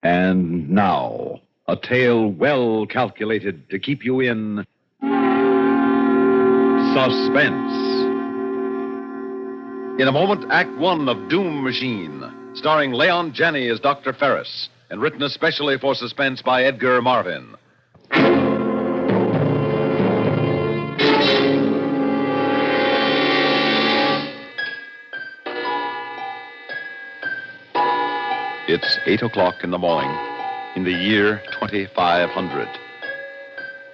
And now, a tale well calculated to keep you in suspense. In a moment, Act One of Doom Machine, starring Leon Janney as Dr. Ferris, and written especially for Suspense by Edgar Marvin. It's 8 o'clock in the morning in the year 2500.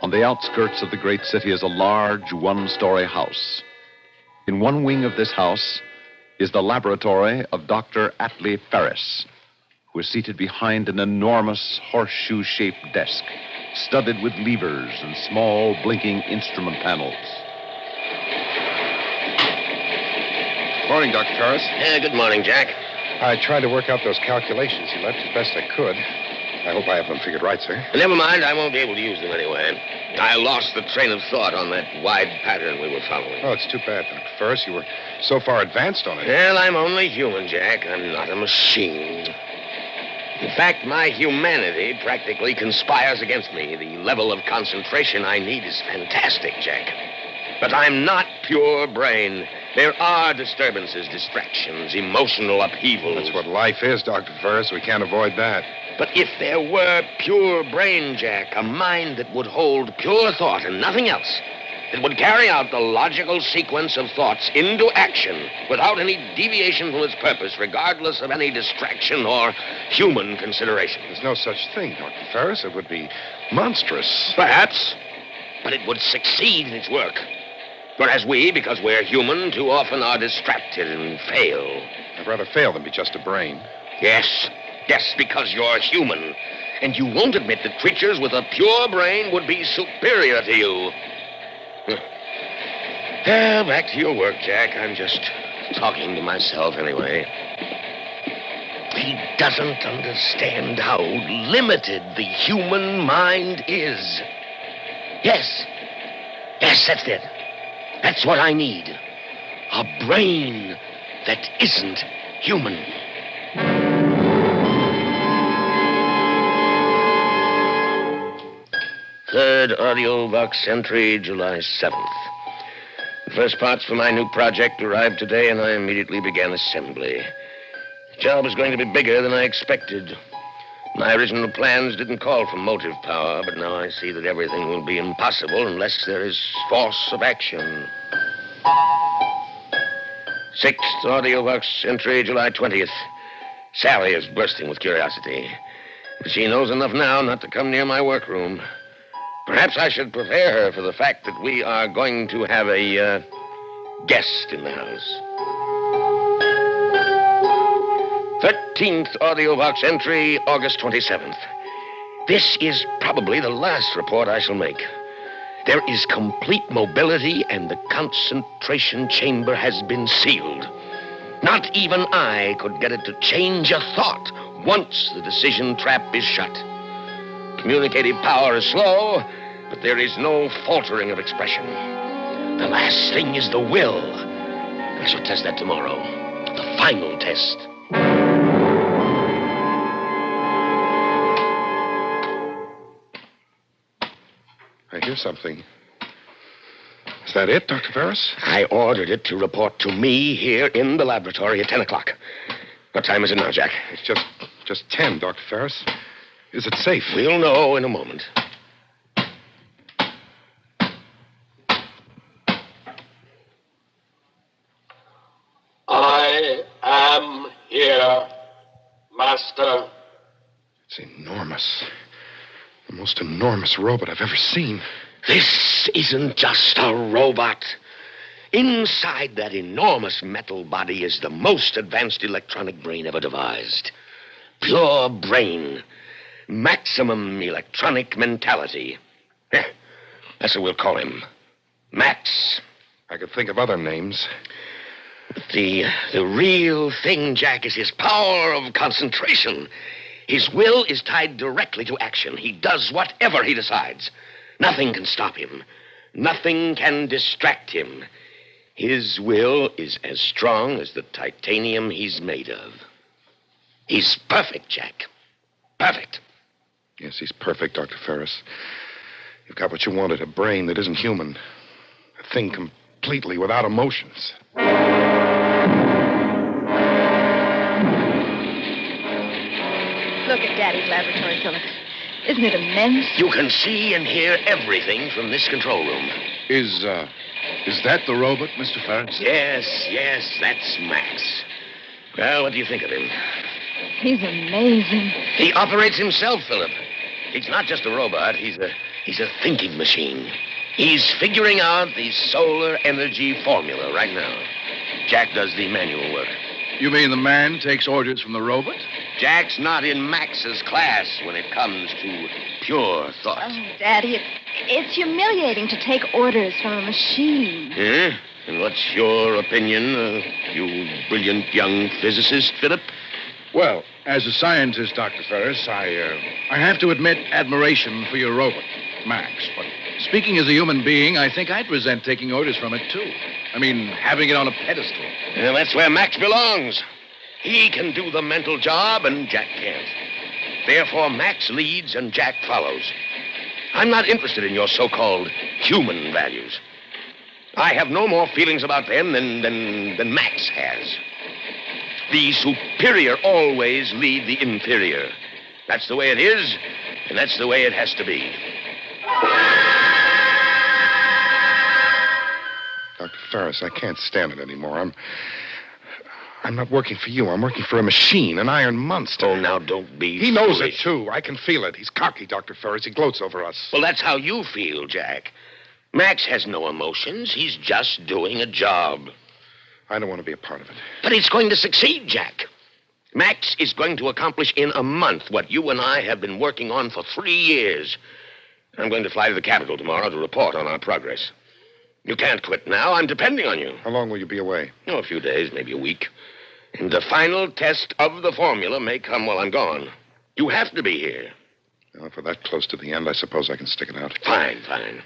On the outskirts of the great city is a large one-story house. In one wing of this house is the laboratory of Dr. Atlee Ferris, who is seated behind an enormous horseshoe-shaped desk, studded with levers and small blinking instrument panels. Morning, Dr. Ferris. Good morning, Jack. I tried to work out those calculations you left as best I could. I hope I have them figured right, sir. Never mind, I won't be able to use them anyway. I lost the train of thought on that wide pattern we were following. Oh, it's too bad, Dr. Ferris. You were so far advanced on it. Well, I'm only human, Jack. I'm not a machine. In fact, my humanity practically conspires against me. The level of concentration I need is fantastic, Jack. But I'm not pure brain. There are disturbances, distractions, emotional upheavals. That's what life is, Dr. Ferris. We can't avoid that. But if there were pure brain, Jack, a mind that would hold pure thought and nothing else, that would carry out the logical sequence of thoughts into action without any deviation from its purpose, regardless of any distraction or human consideration. There's no such thing, Dr. Ferris. It would be monstrous. Perhaps, but it would succeed in its work. Whereas we, because we're human, too often are distracted and fail. I'd rather fail than be just a brain. Yes, because you're human. And you won't admit that creatures with a pure brain would be superior to you. Well, back to your work, Jack. I'm just talking to myself anyway. He doesn't understand how limited the human mind is. Yes, that's it. That's what I need. A brain that isn't human. Third audio box entry, July 7th. The first parts for my new project arrived today, and I immediately began assembly. The job is going to be bigger than I expected. My original plans didn't call for motive power, but now I see that everything will be impossible unless there is force of action. Sixth audio box entry, July 20th. Sally is bursting with curiosity, but she knows enough now not to come near my workroom. Perhaps I should prepare her for the fact that we are going to have a guest in the house. 13th audio box entry, August 27th. This is probably the last report I shall make. There is complete mobility, and the concentration chamber has been sealed. Not even I could get it to change a thought once the decision trap is shut. Communicative power is slow, but there is no faltering of expression. The last thing is the will. I shall test that tomorrow. The final test. I hear something. Is that it, Dr. Ferris? I ordered it to report to me here in the laboratory at 10 o'clock. What time is it now, Jack? It's just 10, Dr. Ferris. Is it safe? We'll know in a moment. I am here, Master. It's enormous. The most enormous robot I've ever seen. This isn't just a robot. Inside that enormous metal body is the most advanced electronic brain ever devised. Pure brain. Maximum electronic mentality. That's what we'll call him. Max. I could think of other names. The real thing, Jack, is his power of concentration. His will is tied directly to action. He does whatever he decides. Nothing can stop him. Nothing can distract him. His will is as strong as the titanium he's made of. He's perfect, Jack. Perfect. Yes, he's perfect, Dr. Ferris. You've got what you wanted, a brain that isn't human. A thing completely without emotions. Look at Daddy's laboratory, Philip. Isn't it immense? You can see and hear everything from this control room. Is that the robot, Mr. Ferris? Yes, that's Max. Well, what do you think of him? He's amazing. He operates himself, Philip. He's not just a robot. He's a thinking machine. He's figuring out the solar energy formula right now. Jack does the manual work. You mean the man takes orders from the robot? Jack's not in Max's class when it comes to pure thought. Oh, Daddy, it's humiliating to take orders from a machine. Yeah? And what's your opinion, you brilliant young physicist, Philip? Well, as a scientist, Dr. Ferris, I have to admit admiration for your robot, Max. But speaking as a human being, I think I'd resent taking orders from it, too. I mean, having it on a pedestal. Well, that's where Max belongs. He can do the mental job, and Jack can't. Therefore, Max leads and Jack follows. I'm not interested in your so-called human values. I have no more feelings about them than Max has. The superior always lead the inferior. That's the way it is, and that's the way it has to be. Dr. Ferris, I can't stand it anymore. I'm not working for you. I'm working for a machine, an iron monster. Oh, now don't be He knows foolish. it, too. I can feel it. He's cocky, Dr. Ferris. He gloats over us. Well, that's how you feel, Jack. Max has no emotions. He's just doing a job. I don't want to be a part of it. But it's going to succeed, Jack. Max is going to accomplish in a month what you and I have been working on for 3 years. I'm going to fly to the capital tomorrow to report on our progress. You can't quit now. I'm depending on you. How long will you be away? Oh, a few days, maybe a week. And the final test of the formula may come while I'm gone. You have to be here. Well, if we're that close to the end, I suppose I can stick it out. Fine.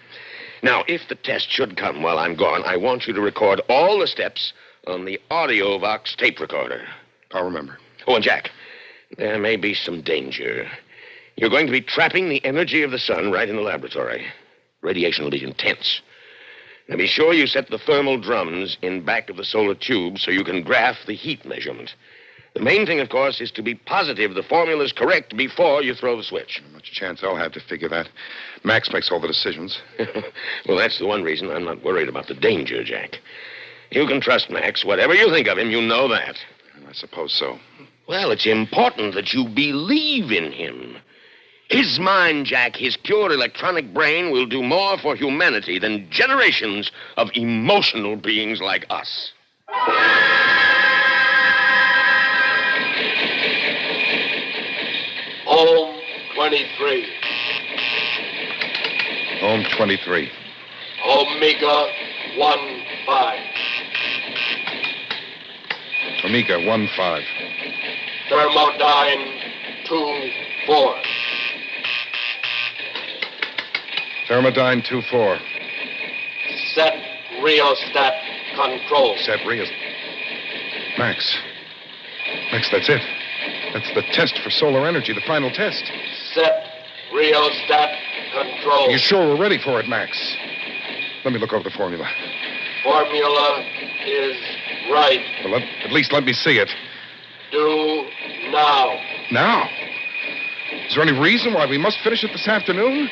Now, if the test should come while I'm gone, I want you to record all the steps on the AudioVox tape recorder. I'll remember. Oh, and Jack, there may be some danger. You're going to be trapping the energy of the sun right in the laboratory. Radiation will be intense. Now, be sure you set the thermal drums in back of the solar tube so you can graph the heat measurement. The main thing, of course, is to be positive the formula's correct before you throw the switch. How much chance I'll have to figure that. Max makes all the decisions. Well, that's the one reason I'm not worried about the danger, Jack. You can trust Max. Whatever you think of him, you know that. I suppose so. Well, it's important that you believe in him. His mind, Jack, his pure electronic brain will do more for humanity than generations of emotional beings like us. Home 23. Home 23. Omega 15. Omega 15. Thermodyne 24. Thermodyne 24. Set rheostat control. Set Rios. Max, that's it. That's the test for solar energy, the final test. Set rheostat control. You sure we're ready for it, Max? Let me look over the formula. Formula is right. Well, at least let me see it. Do now. Now? Is there any reason why we must finish it this afternoon?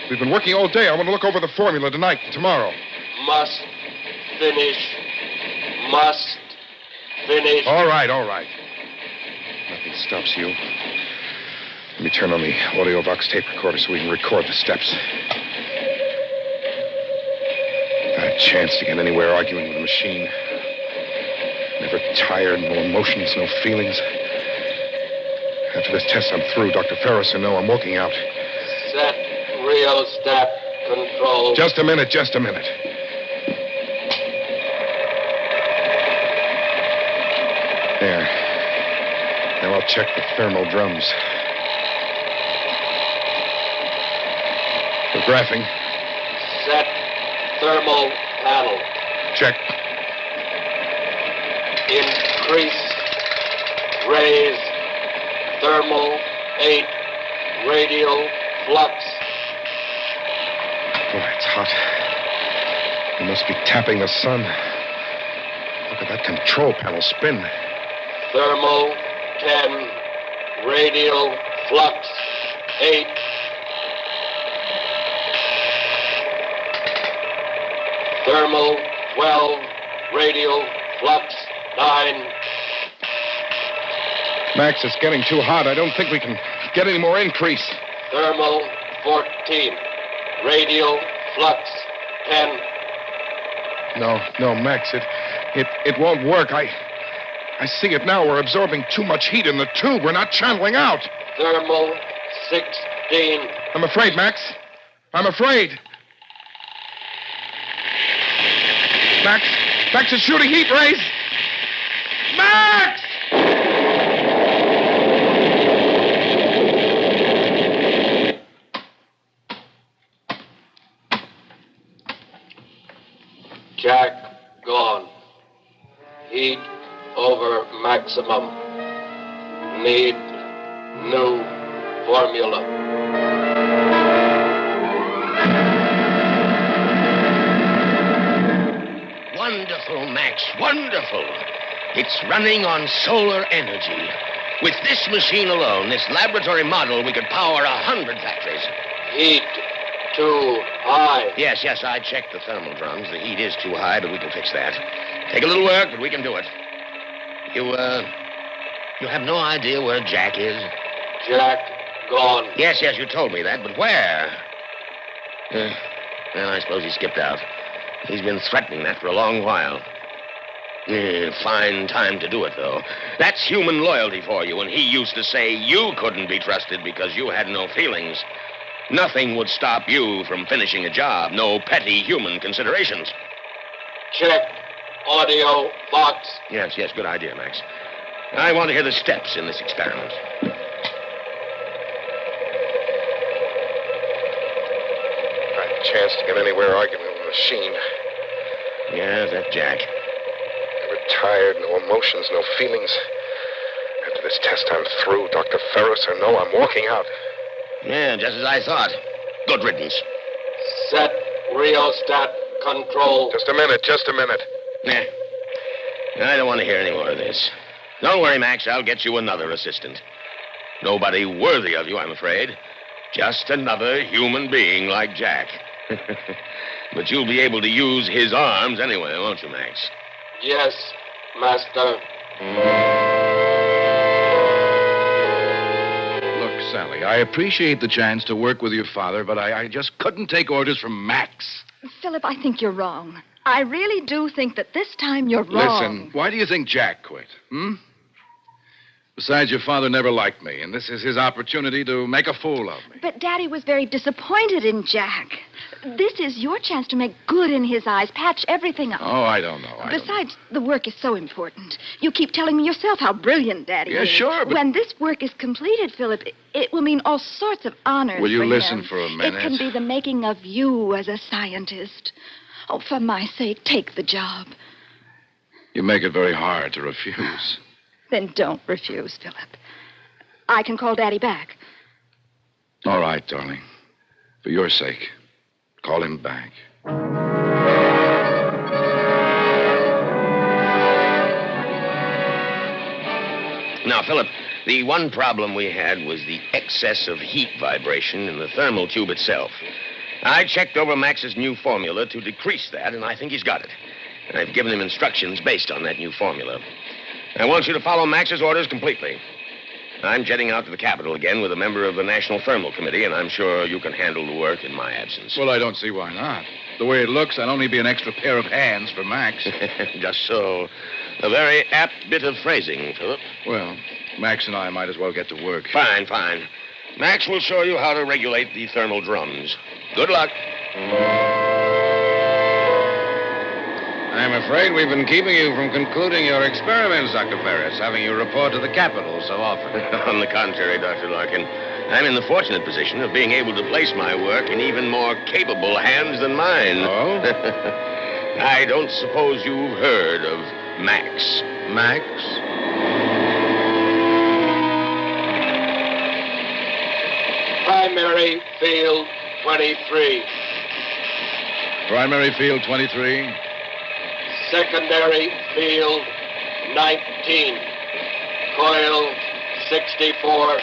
We've been working all day. I want to look over the formula tonight and tomorrow. Must finish. Must finish. All right. Nothing stops you. Let me turn on the AudioVox tape recorder so we can record the steps. Not a chance to get anywhere arguing with a machine. Never tired, no emotions, no feelings. After this test, I'm through. Dr. Ferris will know I'm walking out. Set rheostat control. Just a minute. There. Now I'll check the thermal drums. We're graphing. Set thermal panel. Check. Increase. Raise. Thermal 8. Radial flux. Boy, it's hot. You must be tapping the sun. Look at that control panel spin. Thermal 10. Radial flux 8. Thermal 12. Radial flux 9. Max, it's getting too hot. I don't think we can get any more increase. Thermal 14. Radial flux 10. No, Max, it won't work. I see it now. We're absorbing too much heat in the tube. We're not channeling out. Thermal 16. I'm afraid, Max. I'm afraid. Max is shooting heat rays. Max! Jack gone. Heat over maximum. Need new formula. Wonderful, Max, wonderful. It's running on solar energy. With this machine alone, this laboratory model, we could power 100 factories. Heat too high. Yes, I checked the thermal drums. The heat is too high, but we can fix that. Take a little work, but we can do it. You have no idea where Jack is? Jack gone. Yes, you told me that, but where? Well, I suppose he skipped out. He's been threatening that for a long while. Fine time to do it, though. That's human loyalty for you, and he used to say you couldn't be trusted because you had no feelings. Nothing would stop you from finishing a job. No petty human considerations. Check audio box. Yes, good idea, Max. I want to hear the steps in this experiment. Not a chance to get anywhere arguing with a machine. Yeah, that Jack. Never tired, no emotions, no feelings. After this test, I'm through. Dr. Ferris or no, I'm walking out. Yeah, just as I thought. Good riddance. Set rheostat control. Just a minute. Nah. I don't want to hear any more of this. Don't worry, Max. I'll get you another assistant. Nobody worthy of you, I'm afraid. Just another human being like Jack. But you'll be able to use his arms anyway, won't you, Max? Yes, Master. Look, Sally, I appreciate the chance to work with your father, but I just couldn't take orders from Max. Philip, I think you're wrong. I really do think that this time you're wrong. Listen, why do you think Jack quit? Besides, your father never liked me, and this is his opportunity to make a fool of me. But Daddy was very disappointed in Jack. This is your chance to make good in his eyes, patch everything up. Oh, I don't know. Besides, the work is so important. You keep telling me yourself how brilliant Daddy is. Yeah, sure, but... When this work is completed, Philip, it will mean all sorts of honors. Will you for listen him. for a minute? It can be the making of you as a scientist. Oh, for my sake, take the job. You make it very hard to refuse. Then don't refuse, Philip. I can call Daddy back. All right, darling. For your sake, call him back. Now, Philip, the one problem we had was the excess of heat vibration in the thermal tube itself. I checked over Max's new formula to decrease that, and I think he's got it. And I've given him instructions based on that new formula. I want you to follow Max's orders completely. I'm jetting out to the Capitol again with a member of the National Thermal Committee, and I'm sure you can handle the work in my absence. Well, I don't see why not. The way it looks, I'd only be an extra pair of hands for Max. Just so. A very apt bit of phrasing, Philip. Well, Max and I might as well get to work. Fine. Max will show you how to regulate the thermal drums. Good luck. I'm afraid we've been keeping you from concluding your experiments, Dr. Ferris, having you report to the Capitol so often. On the contrary, Dr. Larkin, I'm in the fortunate position of being able to place my work in even more capable hands than mine. Oh? I don't suppose you've heard of Max. Max? Primary field 23. Primary field 23. Secondary field 19. Coil 64.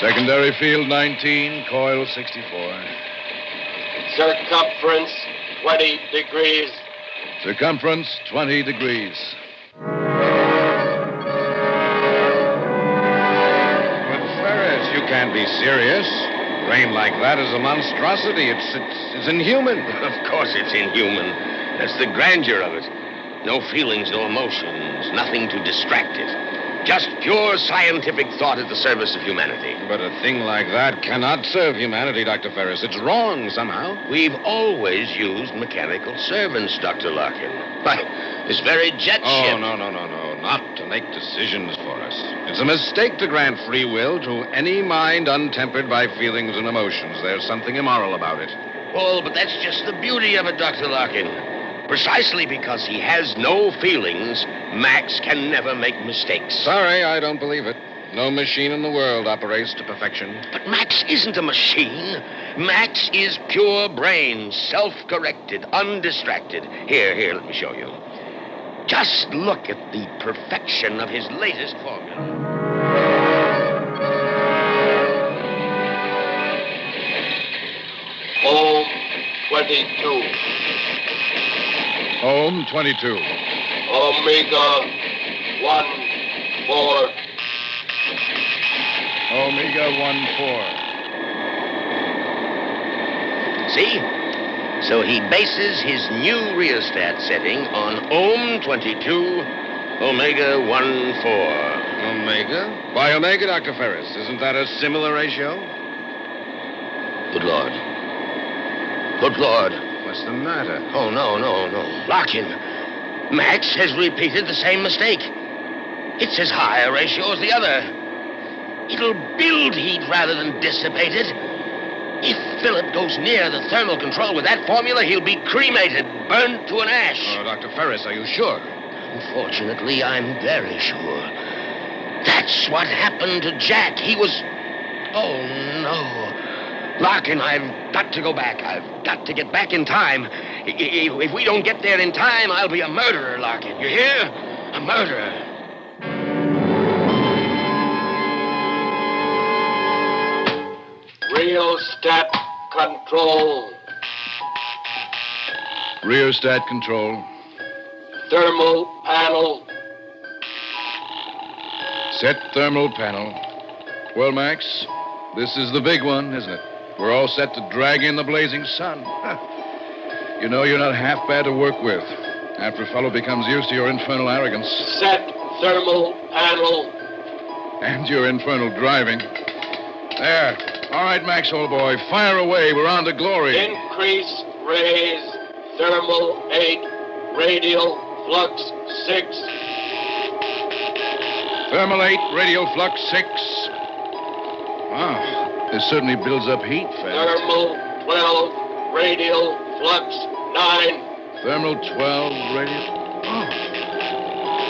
Secondary field 19, coil 64. Circumference 20 degrees. Circumference 20 degrees. But Ferris, you can't be serious. Brain like that is a monstrosity. It's inhuman. Of course it's inhuman. That's the grandeur of it. No feelings, no emotions, nothing to distract it. Just pure scientific thought at the service of humanity. But a thing like that cannot serve humanity, Dr. Ferris. It's wrong somehow. We've always used mechanical servants, Dr. Larkin. But this very jet ship... Oh, no. Not to make decisions for us. It's a mistake to grant free will to any mind untempered by feelings and emotions. There's something immoral about it. Oh, but that's just the beauty of it, Dr. Larkin. Precisely because he has no feelings, Max can never make mistakes. Sorry, I don't believe it. No machine in the world operates to perfection. But Max isn't a machine. Max is pure brain, self-corrected, undistracted. Here, let me show you. Just look at the perfection of his latest formula. Ohm 22. Ohm 22. Omega 1 4. Omega 1 4. See? So he bases his new rheostat setting on Ohm 22, Omega 1 4. Omega? Why Omega, Dr. Ferris? Isn't that a similar ratio? Good Lord. Good Lord. What's the matter? Oh, no. Larkin, Max has repeated the same mistake. It's as high a ratio as the other. It'll build heat rather than dissipate it. If Philip goes near the thermal control with that formula, he'll be cremated, burnt to an ash. Oh, Dr. Ferris, are you sure? Unfortunately, I'm very sure. That's what happened to Jack. He was... Oh, no. Larkin, I've got to go back. I've got to get back in time. If we don't get there in time, I'll be a murderer, Larkin. You hear? A murderer. Rheostat control. Rheostat control. Thermal panel. Set thermal panel. Well, Max, this is the big one, isn't it? We're all set to drag in the blazing sun. You know, you're not half bad to work with after a fellow becomes used to your infernal arrogance. Set thermal panel. And your infernal driving. There. All right, Max, old boy, fire away. We're on to glory. Increase raise. Thermal 8. Radial flux 6. Thermal 8, radial flux 6. Wow, this certainly builds up heat fast. Thermal 12. Radial flux 9. Thermal 12, radial... Oh.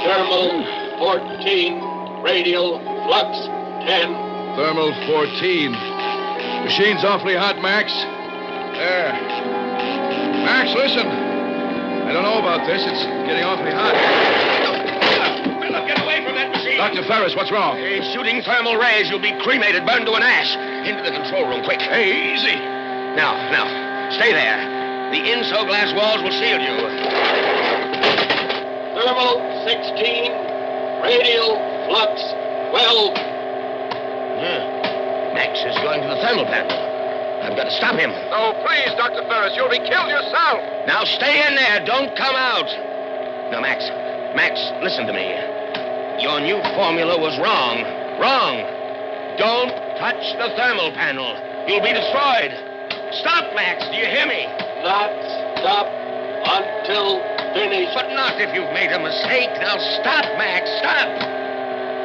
Thermal 14. Radial flux 10. Thermal 14. Machine's awfully hot, Max. There. Max, listen. I don't know about this. It's getting awfully hot. Philip, get away from that machine. Dr. Ferris, what's wrong? He's shooting thermal rays. You'll be cremated, burned to an ash. Into the control room, quick. Hey, easy. Now, stay there. The inso-glass walls will shield you. Thermal 16. Radial flux 12. Max is going to the thermal panel. I've got to stop him. No, please, Dr. Ferris, you'll be killed yourself. Now stay in there. Don't come out. Now, Max, listen to me. Your new formula was wrong. Wrong. Don't touch the thermal panel. You'll be destroyed. Stop, Max. Do you hear me? Not stop until finished. But not if you've made a mistake. Now stop, Max. Stop.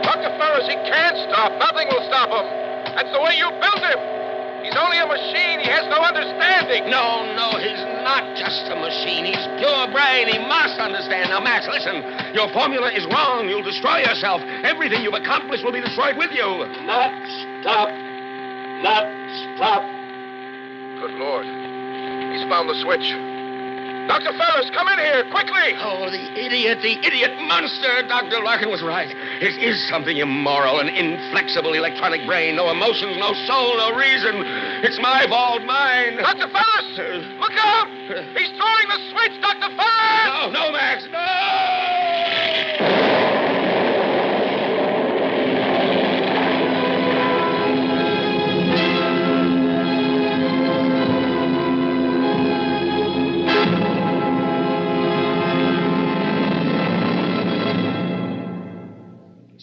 Dr. Ferris, he can't stop. Nothing will stop him. That's the way you built him. He's only a machine. He has no understanding. No, he's not just a machine. He's pure brain. He must understand. Now, Max, listen. Your formula is wrong. You'll destroy yourself. Everything you've accomplished will be destroyed with you. Not stop not stop. Good Lord. He's found the switch. Dr. Ferris, come in here, quickly! Oh, the idiot monster! Dr. Larkin was right. It is something immoral, an inflexible electronic brain. No emotions, no soul, no reason. It's my fault, mine. Dr. Ferris! Look out! He's throwing the switch, Dr. Ferris! No, Max, no!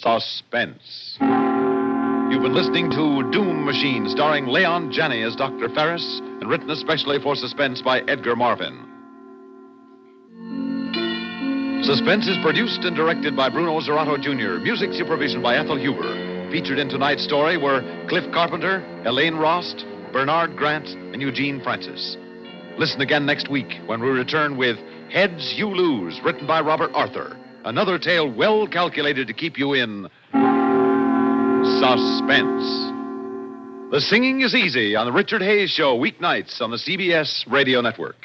Suspense. You've been listening to Doom Machine, starring Leon Janney as Dr. Ferris, and written especially for Suspense by Edgar Marvin. Suspense is produced and directed by Bruno Zerato Jr., music supervision by Ethel Huber. Featured in tonight's story were Cliff Carpenter, Elaine Rost, Bernard Grant, and Eugene Francis. Listen again next week when we return with Heads You Lose, written by Robert Arthur. Another tale well calculated to keep you in suspense. The Singing is Easy on the Richard Hayes Show, weeknights on the CBS Radio Network.